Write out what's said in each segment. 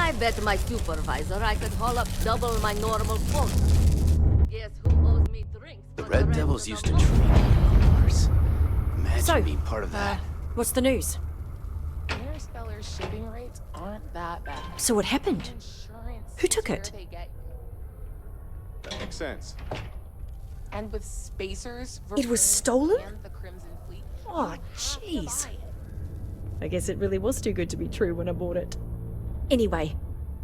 I bet my supervisor I could haul up double my normal quota. Guess who owes me drinks for the Red rest Devils of used the to month? train on Mars. Imagine So, being part of that. What's the news? Interstellar's shipping rates aren't that bad. So what happened? Insurance Who took is it? where they get- That makes sense. And with spacers, It was stolen? and the Crimson Fleet, Oh, you have to jeez. buy it. I guess it really was too good to be true when I bought it. Anyway,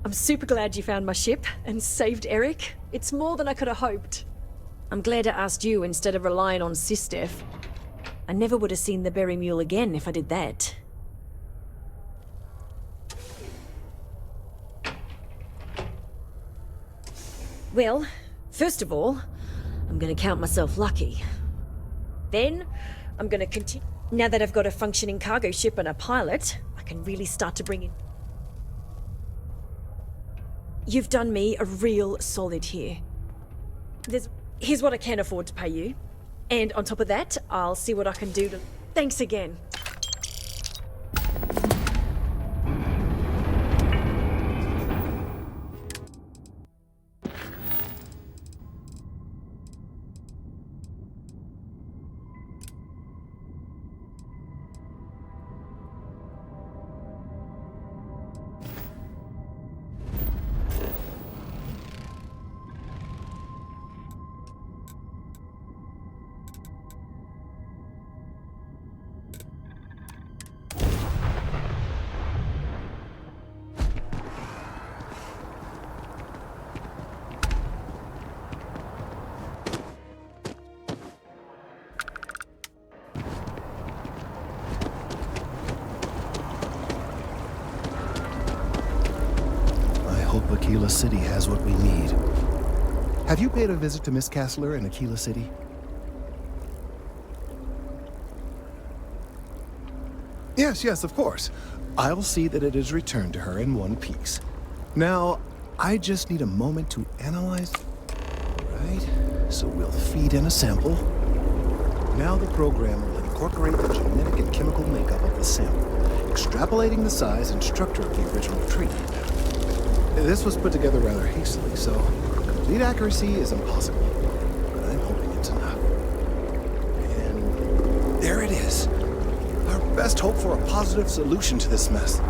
I'm super glad you found my ship and saved Eric. It's more than I could have hoped. I'm glad I asked you instead of relying on Sistef. I never would have seen the Berry Mule again if I did that. Well, first of all, I'm gonna count myself lucky. Then, I'm gonna continue. Now that I've got a functioning cargo ship and a pilot, I can really start to bring in. You've done me a real solid here. Here's what I can afford to pay you. And on top of that, I'll see what I can do to... Thanks again. Aquila City has what we need. Have you paid a visit to Miss Castler in Aquila City? Yes, of course. I'll see that it is returned to her in one piece. Now, I just need a moment to analyze... Right, so we'll feed in a sample. Now the program will incorporate the genetic and chemical makeup of the sample, extrapolating the size and structure of the original tree. This was put together rather hastily, so complete accuracy is impossible. But I'm hoping it's enough. And there it is. Our best hope for a positive solution to this mess.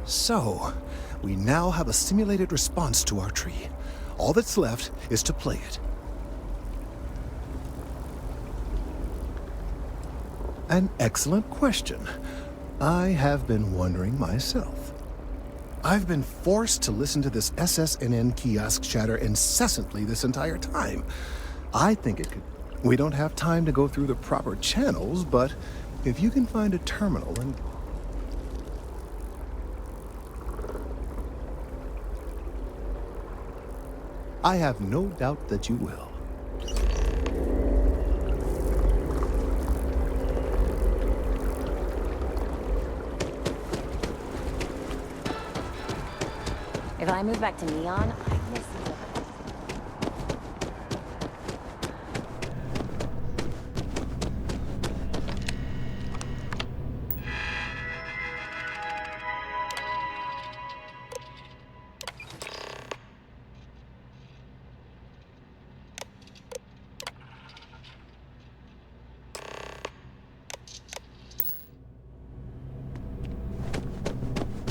So, we now have a simulated response to our tree. All that's left is to play it. An excellent question. I have been wondering myself. I've been forced to listen to this SSNN kiosk chatter incessantly this entire time. I think it could... We don't have time to go through the proper channels, but if you can find a terminal and... I have no doubt that you will. If I move back to Neon, I miss it.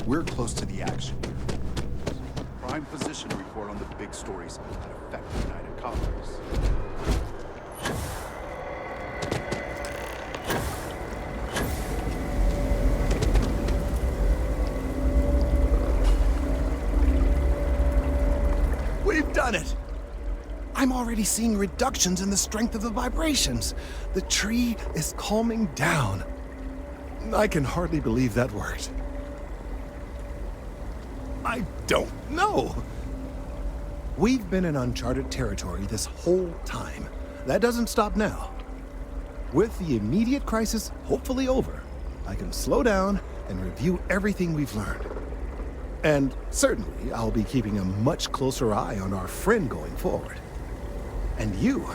We're close to the action. Prime position to report on the big stories that affect the United Colonies. We've done it! I'm already seeing reductions in the strength of the vibrations. The tree is calming down. I can hardly believe that worked. I don't know. We've been in uncharted territory this whole time. That doesn't stop now. With the immediate crisis hopefully over, I can slow down and review everything we've learned. And certainly, I'll be keeping a much closer eye on our friend going forward. And you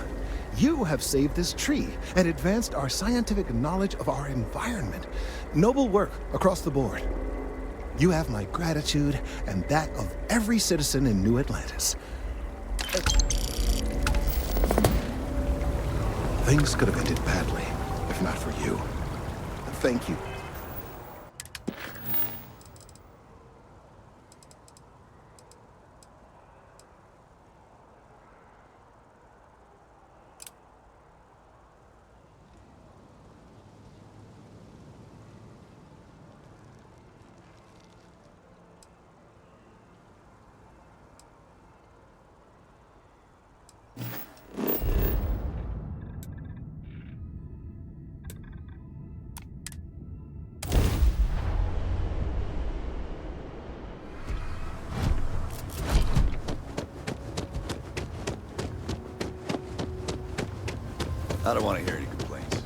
have saved this tree and advanced our scientific knowledge of our environment. Noble work across the board. You have my gratitude and that of every citizen in New Atlantis. Things could have ended badly, if not for you. Thank you. I don't want to hear any complaints.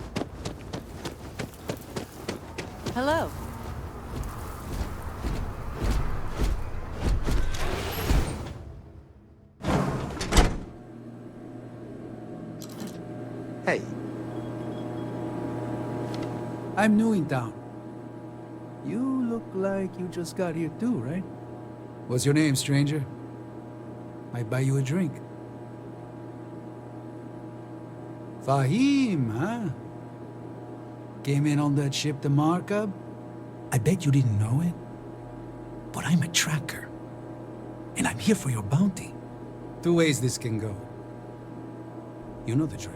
Hello. Hey, I'm new in town. You look like you just got here too, right? What's your name, stranger? Might buy you a drink. Fahim, huh? Came in on that ship, the Markup? I bet you didn't know it. But I'm a tracker. And I'm here for your bounty. Two ways this can go. You know the drill.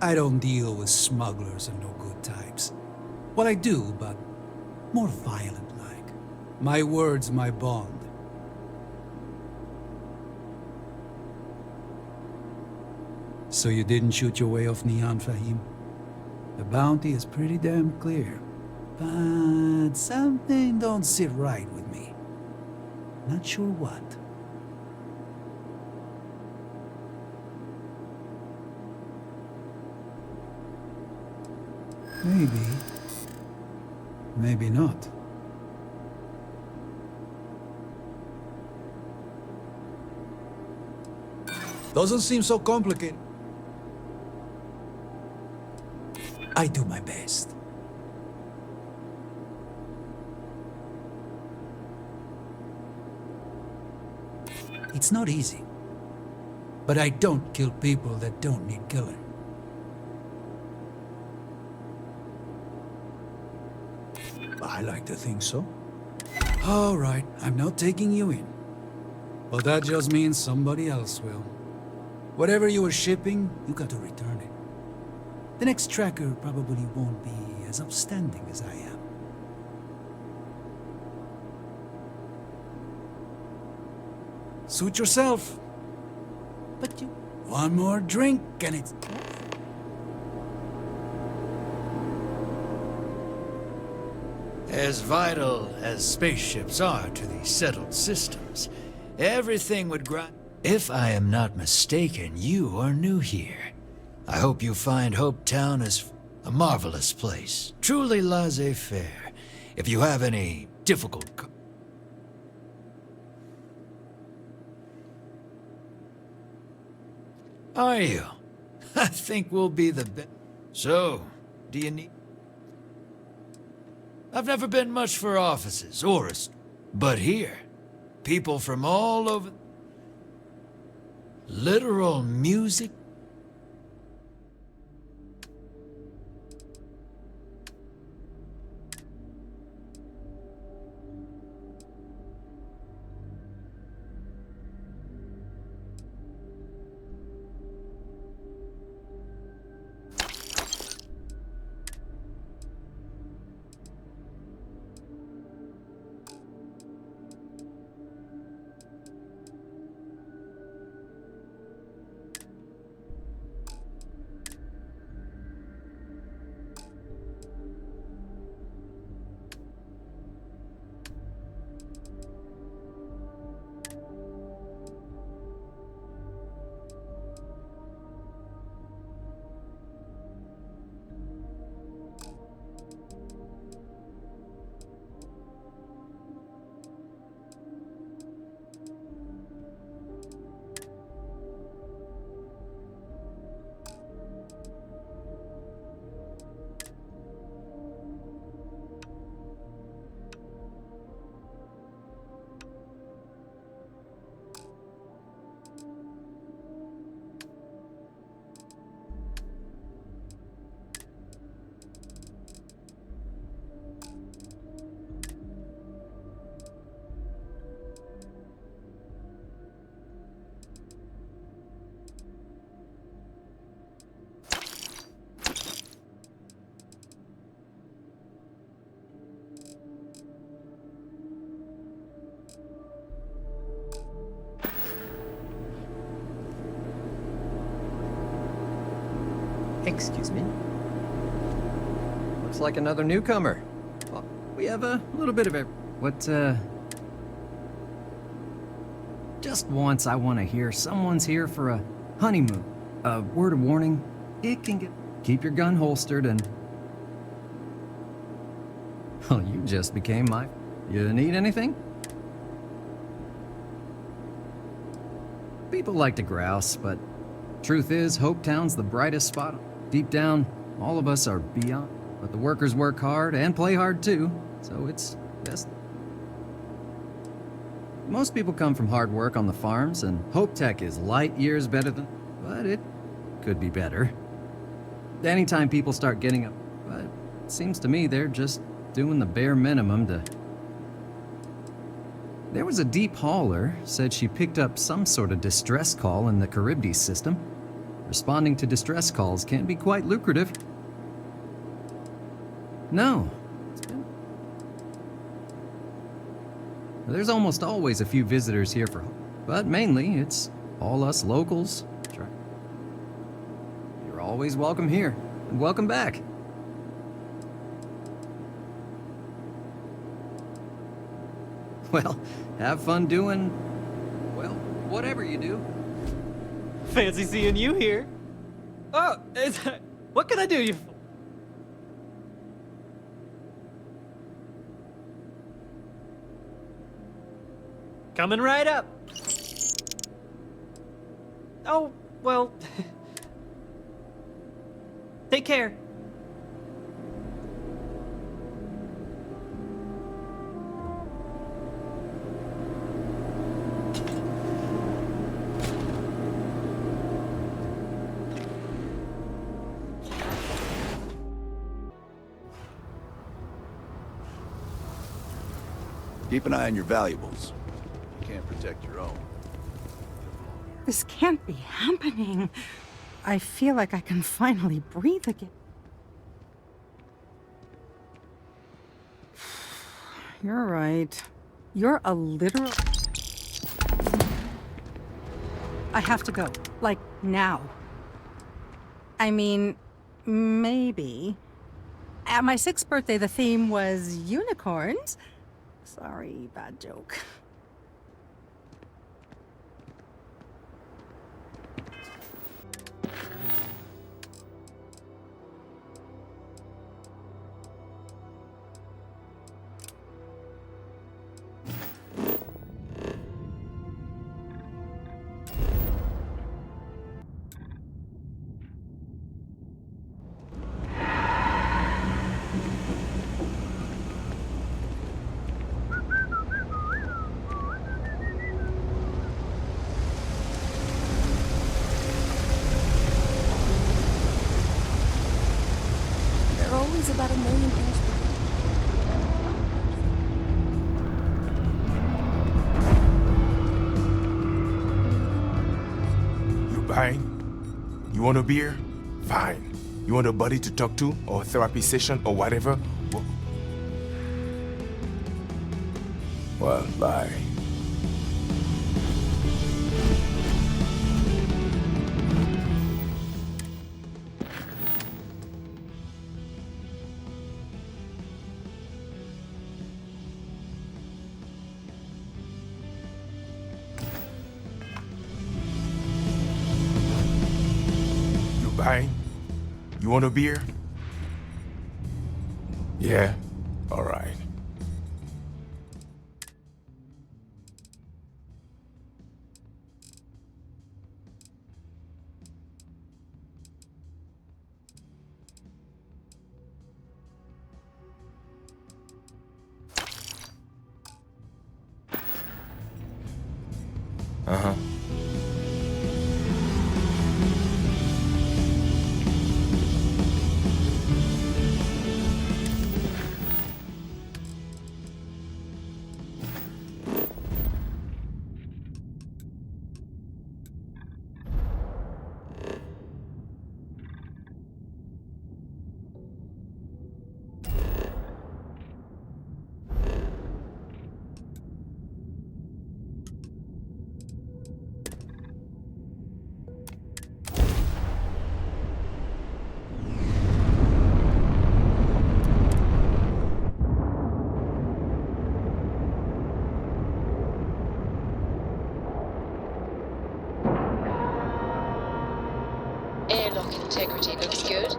I don't deal with smugglers and no good types. Well, I do, but more violent-like. My word's my bond. So you didn't shoot your way off Neon, Fahim? The bounty is pretty damn clear. But something don't sit right with me. Not sure what. Maybe. Maybe not. Doesn't seem so complicated. I do my best. It's not easy. But I don't kill people that don't need killing. I like to think so. All right, I'm not taking you in. But that just means somebody else will. Whatever you were shipping, you got to return it. The next tracker probably won't be as upstanding as I am. Suit yourself. But you... One more drink and it's... As vital as spaceships are to the settled systems, everything would grind. If I am not mistaken, you are new here. I hope you find Hope Town is a marvelous place, truly laissez-faire. If you have any difficult... Are you? I think we'll be the best. So, do you need... I've never been much for offices, or but here, people from all over... Literal music? Excuse me? Looks like another newcomer. Well, we have a little bit of a... Just once I want to hear someone's here for a honeymoon. A word of warning, it can get... Keep your gun holstered and... Well, you just became my... You need anything? People like to grouse, but truth is, Hopetown's the brightest spot. Deep down, all of us are beyond. But the workers work hard and play hard too, so it's best. Most people come from hard work on the farms, and Hope Tech is light years better than... But it could be better. Anytime people start getting up... But it seems to me they're just doing the bare minimum to... There was a deep hauler, said she picked up some sort of distress call in the Charybdis system. Responding to distress calls can be quite lucrative. No. There's almost always a few visitors here for... But mainly, it's all us locals. You're always welcome here, and welcome back. Well, have fun doing... well, whatever you do. Fancy seeing you here. Oh, what can I do you for? Coming right up. Oh, well... Take care. Keep an eye on your valuables. You can't protect your own. This can't be happening. I feel like I can finally breathe again. You're right. You're a literal... I have to go. Like, now. I mean, maybe. At my 6th birthday, the theme was unicorns. Sorry, bad joke. About 1 million things. You buying? You want a beer? Fine. You want a buddy to talk to, or a therapy session, or whatever? Well, bye. Buying? You want a beer? Yeah? All right. Uh-huh. Lock integrity looks good.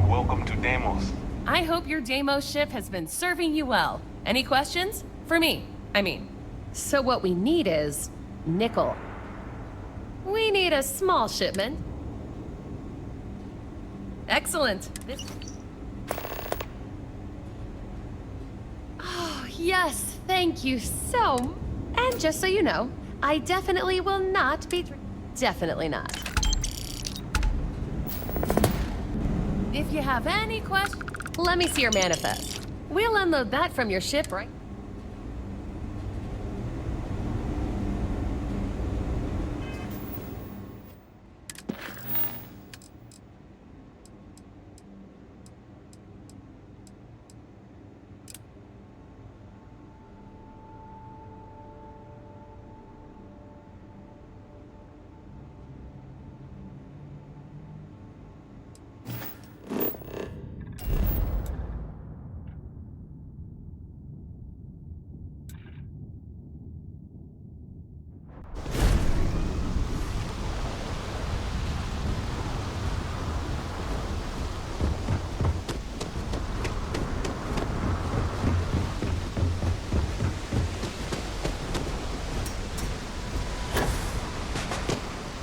Welcome to Deimos. I hope your Deimos ship has been serving you well. Any questions? For me, I mean. So what we need is nickel. We need a small shipment. Excellent. Oh, yes, thank you so. And just so you know, I definitely will not be. Definitely not. If you have any questions, let me see your manifest. We'll unload that from your ship, right?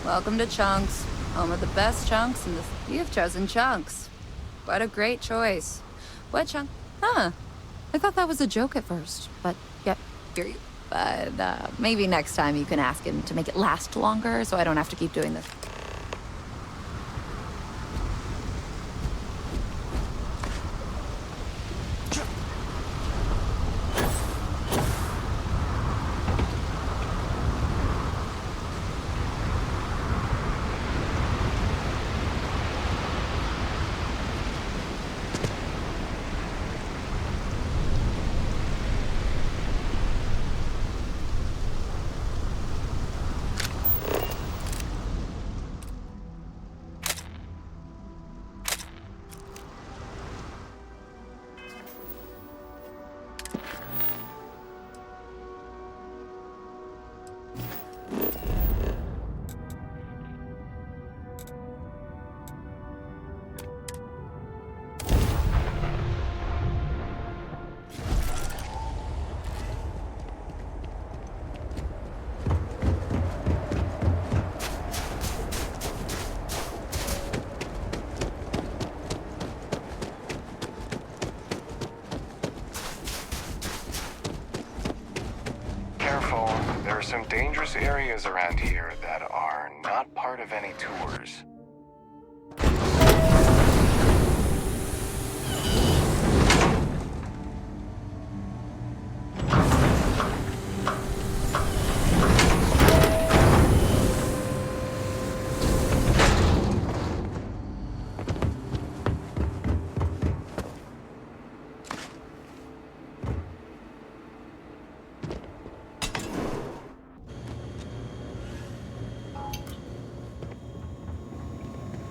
Welcome to Chunks, home of the best chunks in the... You've chosen Chunks. What a great choice. What chunk? Huh. I thought that was a joke at first, but yeah, hear you. But maybe next time you can ask him to make it last longer so I don't have to keep doing this. There are some dangerous areas around here that are not part of any tours.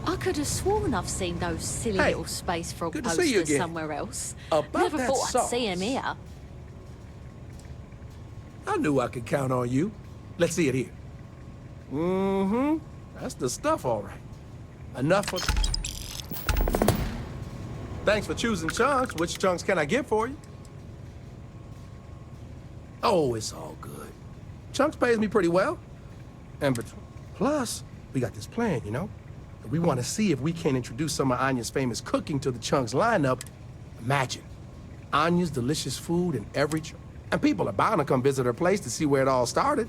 I could have sworn I've seen those silly little space frog good to see you posters again. somewhere else. About Never that thought I'd sauce. see him here. I knew I could count on you. Let's see it here. Mm-hmm. That's the stuff, all right. Enough for... Thanks for choosing Chunks. Which chunks can I get for you? Oh, it's all good. Chunks pays me pretty well. And plus, we got this plan, you know? We want to see if we can introduce some of Anya's famous cooking to the Chunks lineup. Imagine, Anya's delicious food in every chunk. And people are bound to come visit her place to see where it all started.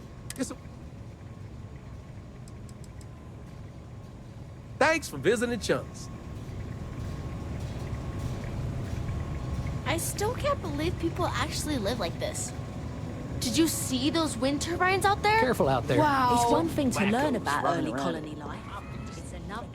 Thanks for visiting Chunks. I still can't believe people actually live like this. Did you see those wind turbines out there? Careful out there. Wow. It's one thing to learn Wackos about running early around. colony life. It's another.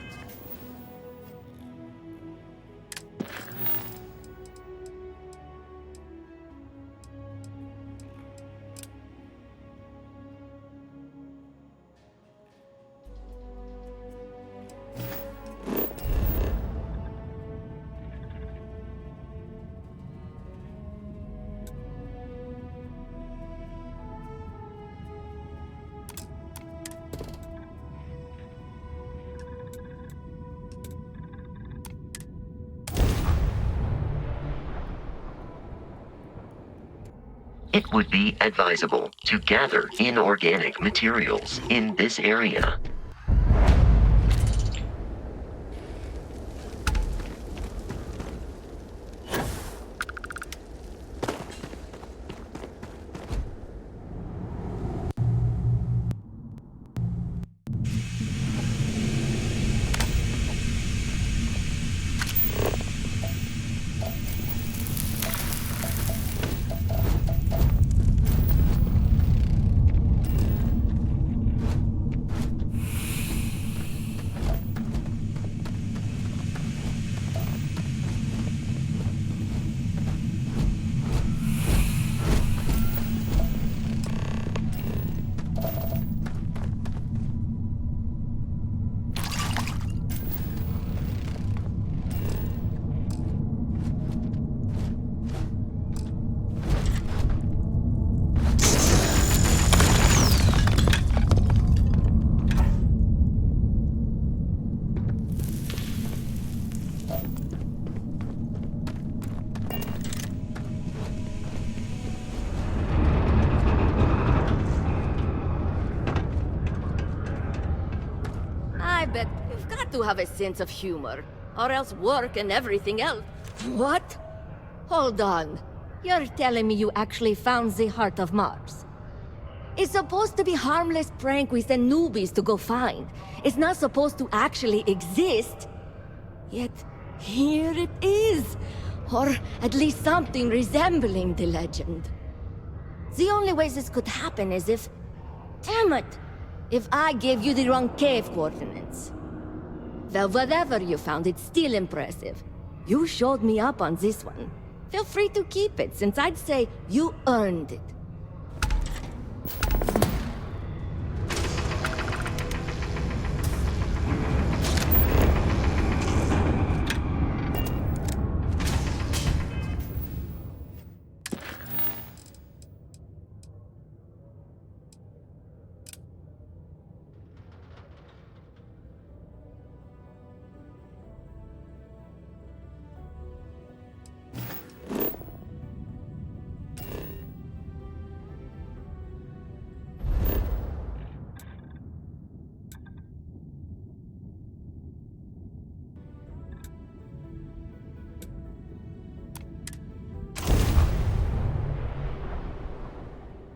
It would be advisable to gather inorganic materials in this area. I bet you've got to have a sense of humor, or else work and everything else. What? Hold on. You're telling me you actually found the heart of Mars? It's supposed to be harmless prank we send newbies to go find. It's not supposed to actually exist. Yet, here it is. Or at least something resembling the legend. The only way this could happen is if... Damn it! If I gave you the wrong cave coordinates. Well, whatever you found, it's still impressive. You showed me up on this one. Feel free to keep it, since I'd say you earned it.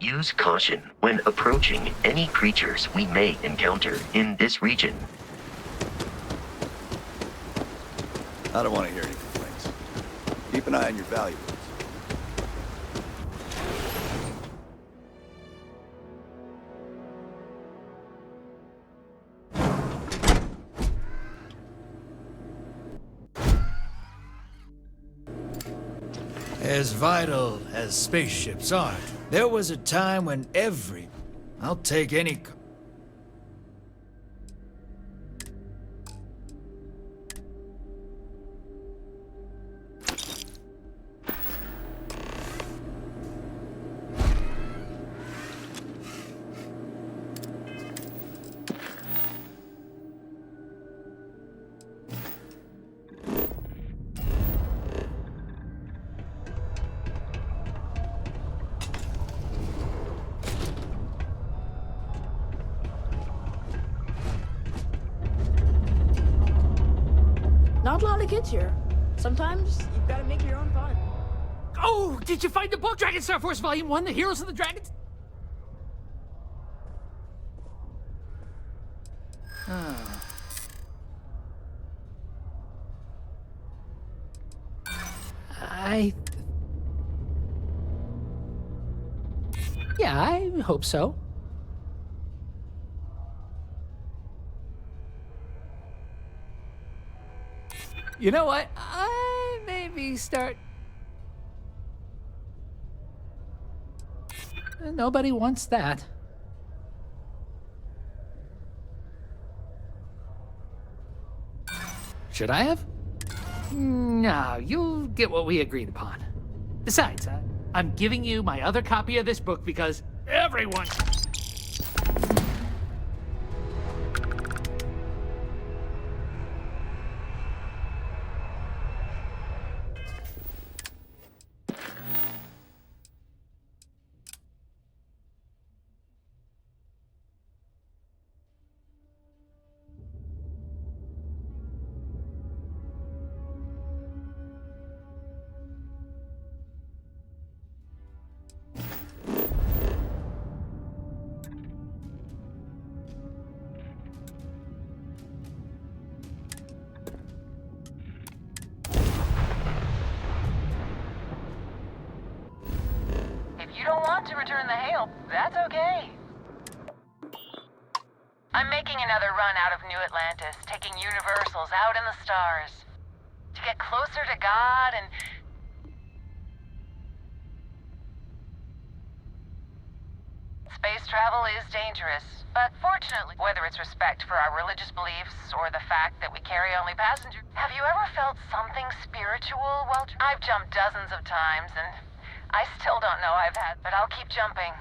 Use caution when approaching any creatures we may encounter in this region. I don't want to hear any complaints. Keep an eye on your valuables. As vital as spaceships are, there was a time when I'll take any... Not a lot of kids here. Sometimes you've got to make your own fun. Oh, did you find the book, Dragon Star Force Volume 1, The Heroes of the Dragons? Yeah, I hope so. You know what? I maybe start... Nobody wants that. Should I have? No, you'll get what we agreed upon. Besides, I'm giving you my other copy of this book because everyone... signal. That's okay. I'm making another run out of New Atlantis, taking Universals out in the stars. To get closer to God and... Space travel is dangerous, but fortunately, whether it's respect for our religious beliefs or the fact that we carry only passengers... Have you ever felt something spiritual while... I've jumped dozens of times, and I still don't know I've had, but I'll keep jumping.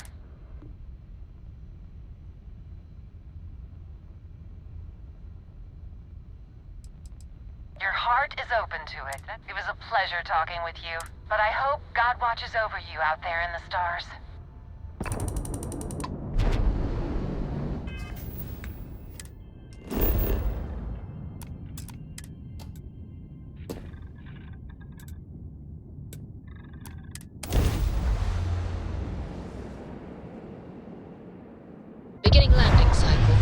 Your heart is open to it. It was a pleasure talking with you, but I hope God watches over you out there in the stars. Beginning landing cycle.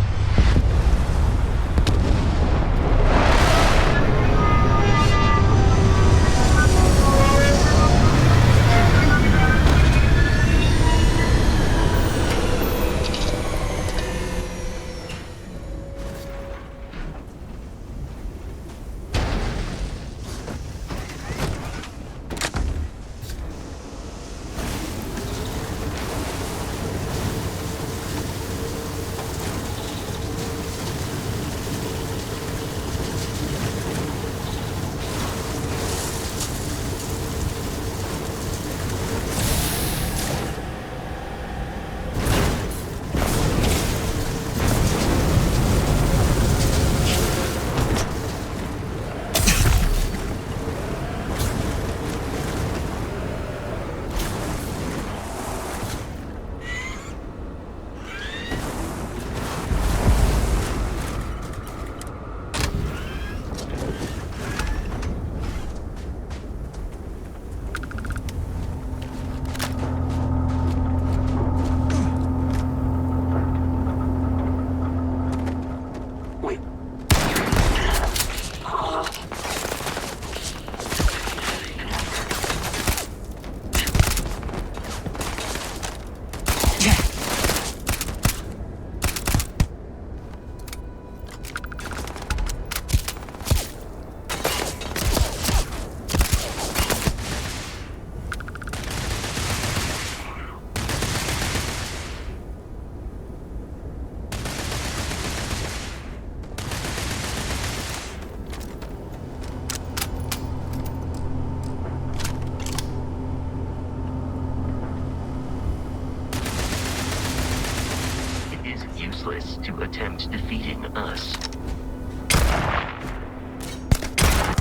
To attempt defeating us.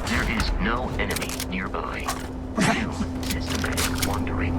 There is no enemy nearby. No systematic wandering.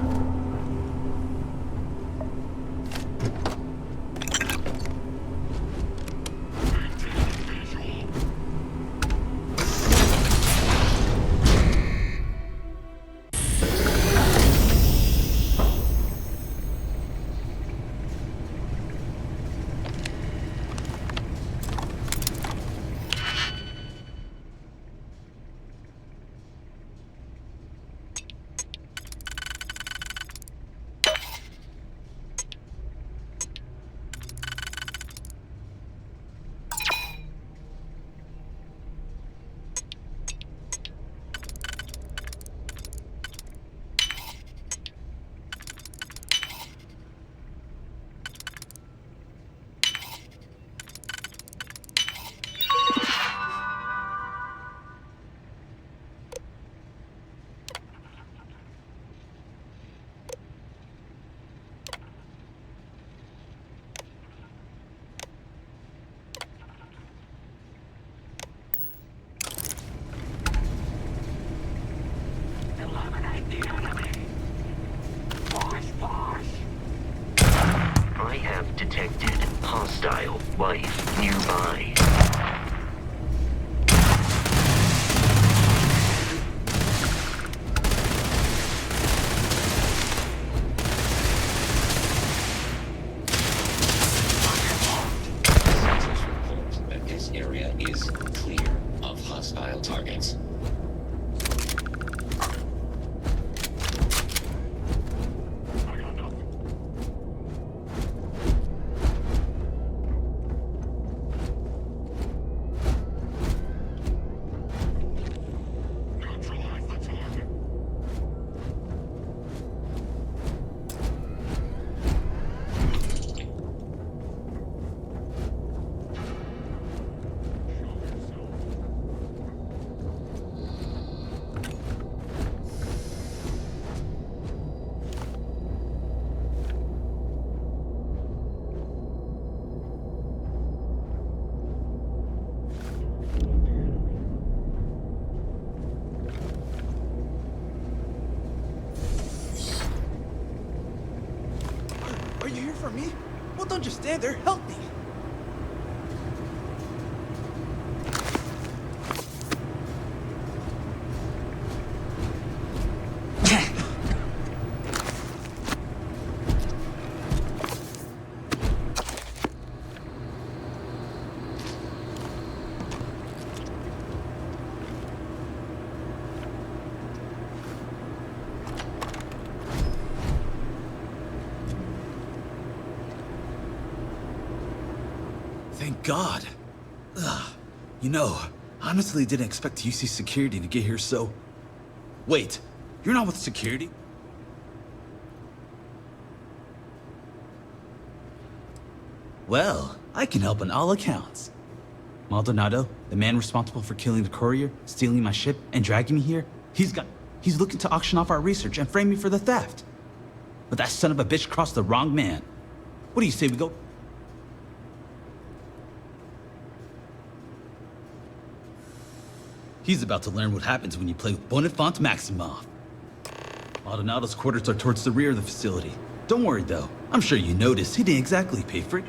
I have detected hostile life nearby. Sensors report that this area is clear of hostile targets. don't just stand there. Help me. Thank God. Ugh. You know, honestly didn't expect UC security to get here so... Wait, you're not with security? Well, I can help on all accounts. Maldonado, the man responsible for killing the courier, stealing my ship, and dragging me here, he's looking to auction off our research and frame me for the theft. But that son of a bitch crossed the wrong man. What do you say we go... He's about to learn what happens when you play with Bonifant Maximoff. Maldonado's quarters are towards the rear of the facility. Don't worry though, I'm sure you noticed he didn't exactly pay for it.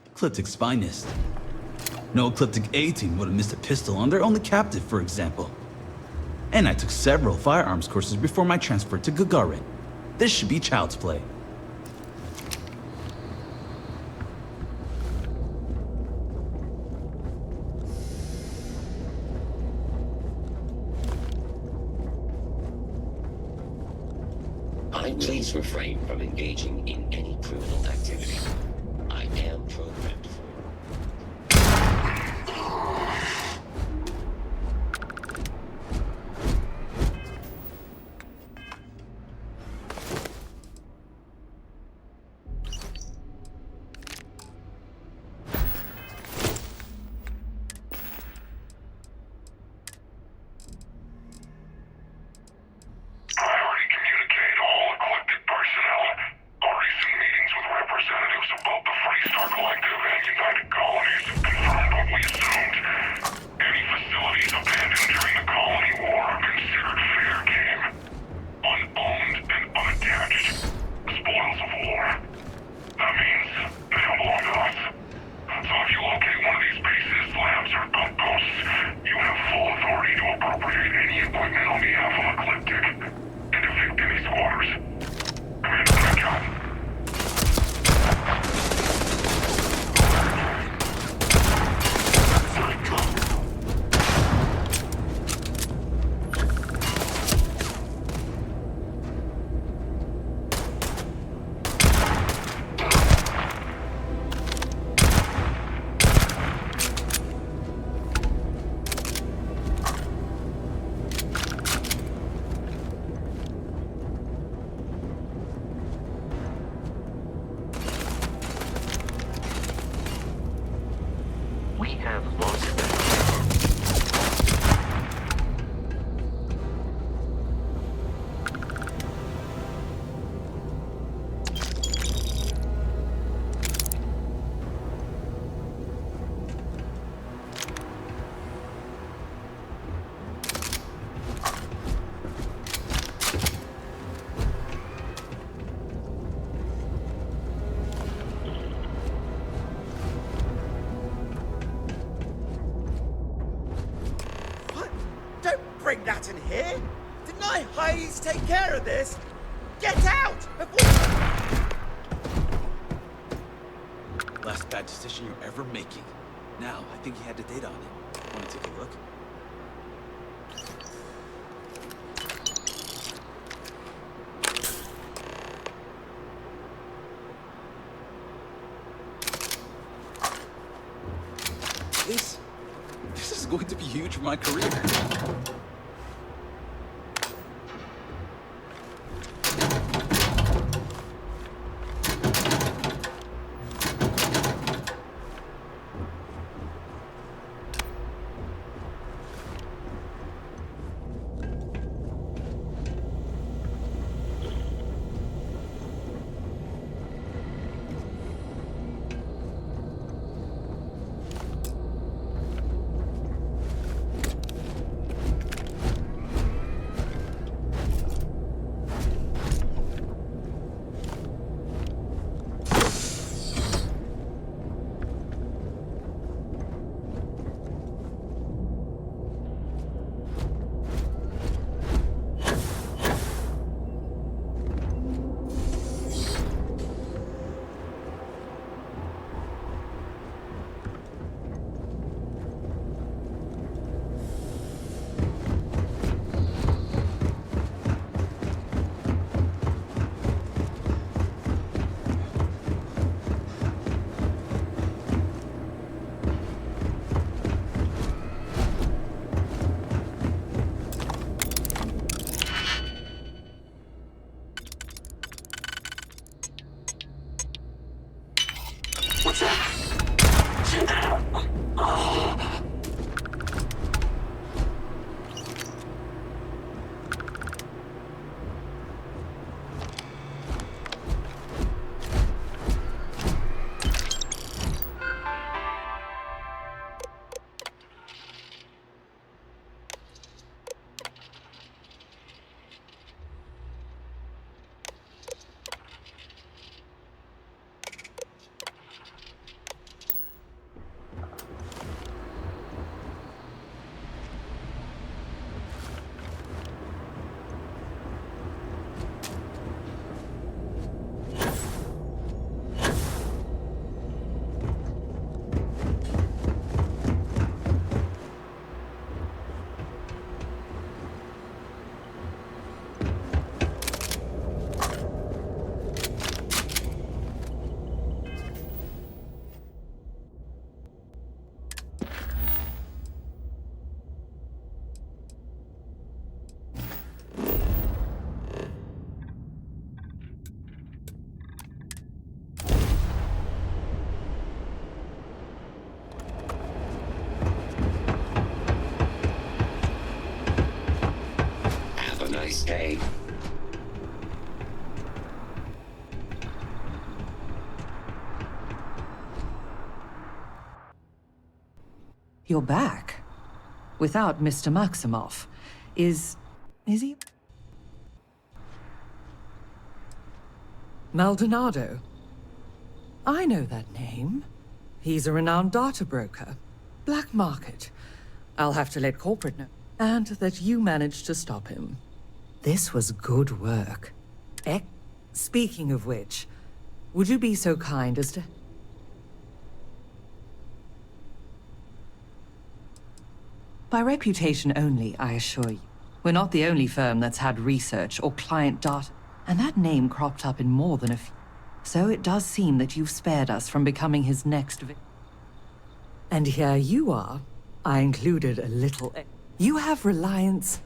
Ecliptic's finest. No Ecliptic A team would have missed a pistol on their only captive, for example. And I took several firearms courses before my transfer to Gagarin. This should be child's play. Please refrain from engaging in any criminal activity. I am programmed for... Bring that in here? Didn't I hire you to take care of this? Get out! Before... Last bad decision you're ever making. Now, I think he had the data on it. Want to take a look? This is going to be huge for my career. nice day. You're back. Without Mr. Maximoff. Is he? Maldonado. I know that name. He's a renowned data broker. Black market. I'll have to let corporate know. And that you managed to stop him. This was good work. Speaking of which, would you be so kind as to... By reputation only, I assure you. We're not the only firm that's had research or client data, and that name cropped up in more than a few. So it does seem that you've spared us from becoming his next victim. And here you are. I included a little... You have reliance...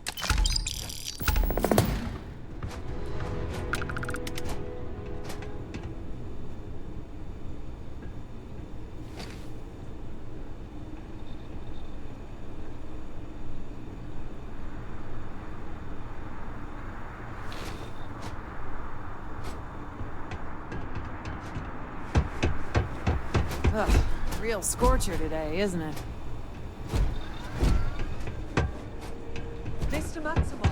Ugh, real scorcher today, isn't it? Mr. Maximoff.